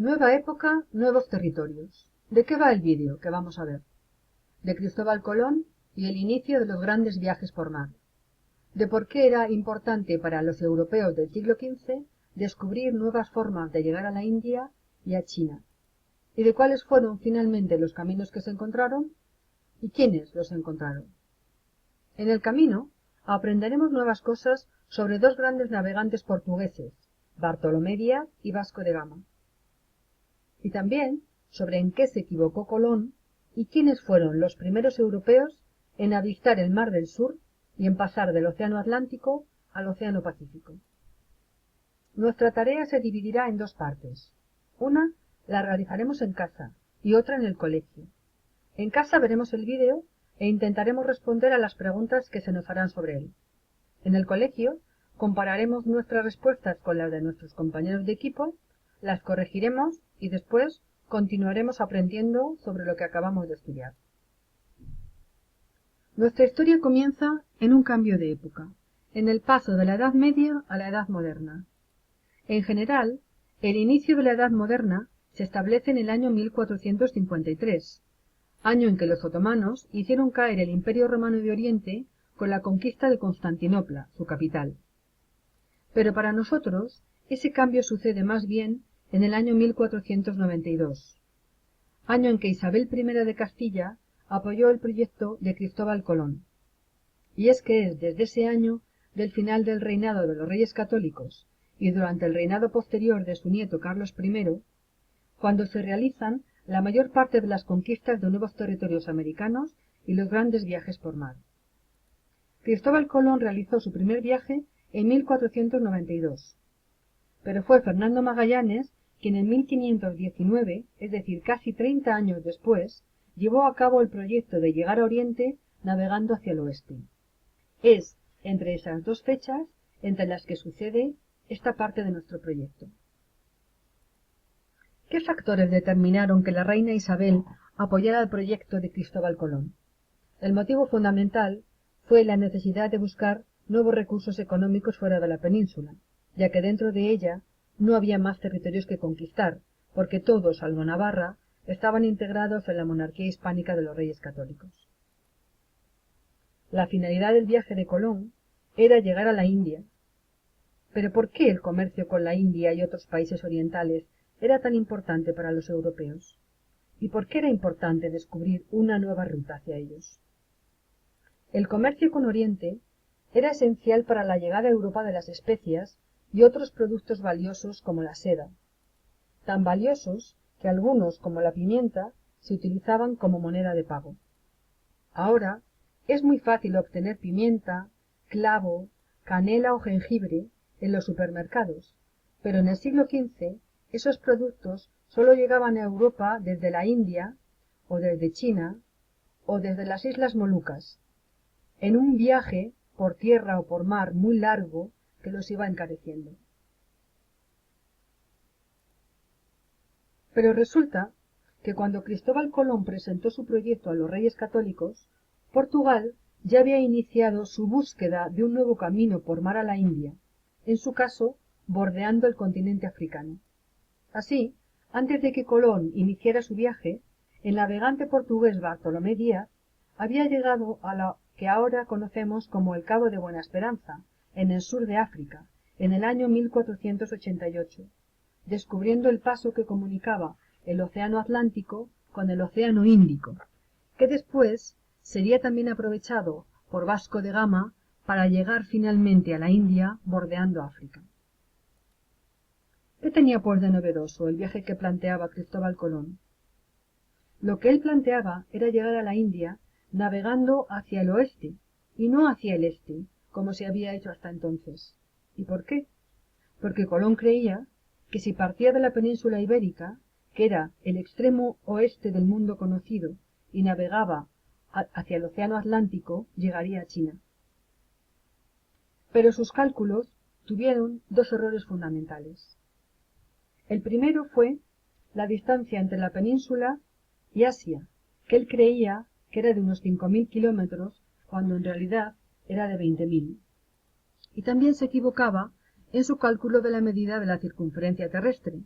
Nueva época, nuevos territorios. ¿De qué va el vídeo que vamos a ver? De Cristóbal Colón y el inicio de los grandes viajes por mar. De por qué era importante para los europeos del siglo XV descubrir nuevas formas de llegar a la India y a China. Y de cuáles fueron finalmente los caminos que se encontraron y quiénes los encontraron. En el camino aprenderemos nuevas cosas sobre dos grandes navegantes portugueses, Bartolomé Díaz y Vasco de Gama. Y también sobre en qué se equivocó Colón y quiénes fueron los primeros europeos en avistar el Mar del Sur y en pasar del Océano Atlántico al Océano Pacífico. Nuestra tarea se dividirá en dos partes. Una la realizaremos en casa y otra en el colegio. En casa veremos el vídeo e intentaremos responder a las preguntas que se nos harán sobre él. En el colegio compararemos nuestras respuestas con las de nuestros compañeros de equipo, las corregiremos y después continuaremos aprendiendo sobre lo que acabamos de estudiar. Nuestra historia comienza en un cambio de época, en el paso de la Edad Media a la Edad Moderna. En general, el inicio de la Edad Moderna se establece en el año 1453, año en que los otomanos hicieron caer el Imperio Romano de Oriente con la conquista de Constantinopla, su capital. Pero para nosotros, ese cambio sucede más bien en el año 1492, año en que Isabel I de Castilla apoyó el proyecto de Cristóbal Colón. Y es que es desde ese año del final del reinado de los Reyes Católicos y durante el reinado posterior de su nieto Carlos I, cuando se realizan la mayor parte de las conquistas de nuevos territorios americanos y los grandes viajes por mar. Cristóbal Colón realizó su primer viaje en 1492, pero fue Fernando Magallanes quien en 1519, es decir, casi 30 años después, llevó a cabo el proyecto de llegar a Oriente navegando hacia el oeste. Es entre esas dos fechas entre las que sucede esta parte de nuestro proyecto. ¿Qué factores determinaron que la reina Isabel apoyara el proyecto de Cristóbal Colón? El motivo fundamental fue la necesidad de buscar nuevos recursos económicos fuera de la península, ya que dentro de ella no había más territorios que conquistar, porque todos, salvo Navarra, estaban integrados en la monarquía hispánica de los Reyes Católicos. La finalidad del viaje de Colón era llegar a la India. ¿Pero por qué el comercio con la India y otros países orientales era tan importante para los europeos? ¿Y por qué era importante descubrir una nueva ruta hacia ellos? El comercio con Oriente era esencial para la llegada a Europa de las especias y otros productos valiosos como la seda, tan valiosos que algunos, como la pimienta, se utilizaban como moneda de pago. Ahora es muy fácil obtener pimienta, clavo, canela o jengibre en los supermercados, pero en el siglo XV esos productos solo llegaban a Europa desde la India, o desde China, o desde las Islas Molucas, en un viaje por tierra o por mar muy largo que los iba encareciendo. Pero resulta que cuando Cristóbal Colón presentó su proyecto a los Reyes Católicos, Portugal ya había iniciado su búsqueda de un nuevo camino por mar a la India, en su caso bordeando el continente africano. Así, antes de que Colón iniciara su viaje, el navegante portugués Bartolomé Díaz había llegado a lo que ahora conocemos como el Cabo de Buena Esperanza, en el sur de África, en el año 1488, descubriendo el paso que comunicaba el Océano Atlántico con el Océano Índico, que después sería también aprovechado por Vasco de Gama para llegar finalmente a la India bordeando África. ¿Qué tenía pues de novedoso el viaje que planteaba Cristóbal Colón? Lo que él planteaba era llegar a la India navegando hacia el oeste y no hacia el este, como se había hecho hasta entonces. ¿Y por qué? Porque Colón creía que si partía de la península ibérica, que era el extremo oeste del mundo conocido, y navegaba hacia el océano Atlántico, llegaría a China. Pero sus cálculos tuvieron dos errores fundamentales. El primero fue la distancia entre la península y Asia, que él creía que era de unos 5.000 kilómetros, cuando en realidad era de 20.000. Y también se equivocaba en su cálculo de la medida de la circunferencia terrestre,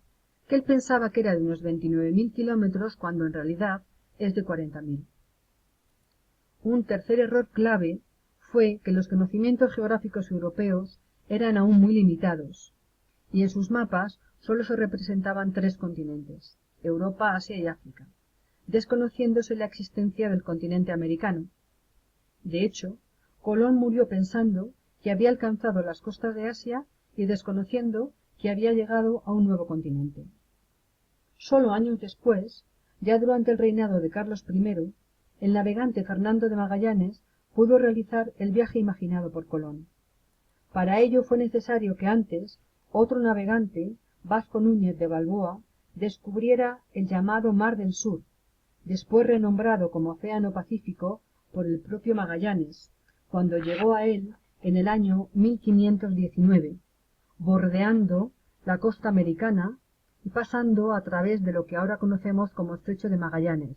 que él pensaba que era de unos 29.000 kilómetros cuando en realidad es de 40.000. Un tercer error clave fue que los conocimientos geográficos europeos eran aún muy limitados, y en sus mapas solo se representaban 3 continentes, Europa, Asia y África, desconociéndose la existencia del continente americano. De hecho, Colón murió pensando que había alcanzado las costas de Asia y desconociendo que había llegado a un nuevo continente. Solo años después, ya durante el reinado de Carlos I, el navegante Fernando de Magallanes pudo realizar el viaje imaginado por Colón. Para ello fue necesario que antes otro navegante, Vasco Núñez de Balboa, descubriera el llamado Mar del Sur, después renombrado como Océano Pacífico por el propio Magallanes, cuando llegó a él en el año 1519, bordeando la costa americana y pasando a través de lo que ahora conocemos como Estrecho de Magallanes,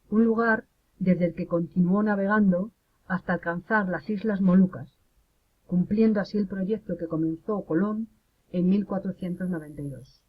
un lugar desde el que continuó navegando hasta alcanzar las Islas Molucas, cumpliendo así el proyecto que comenzó Colón en 1492.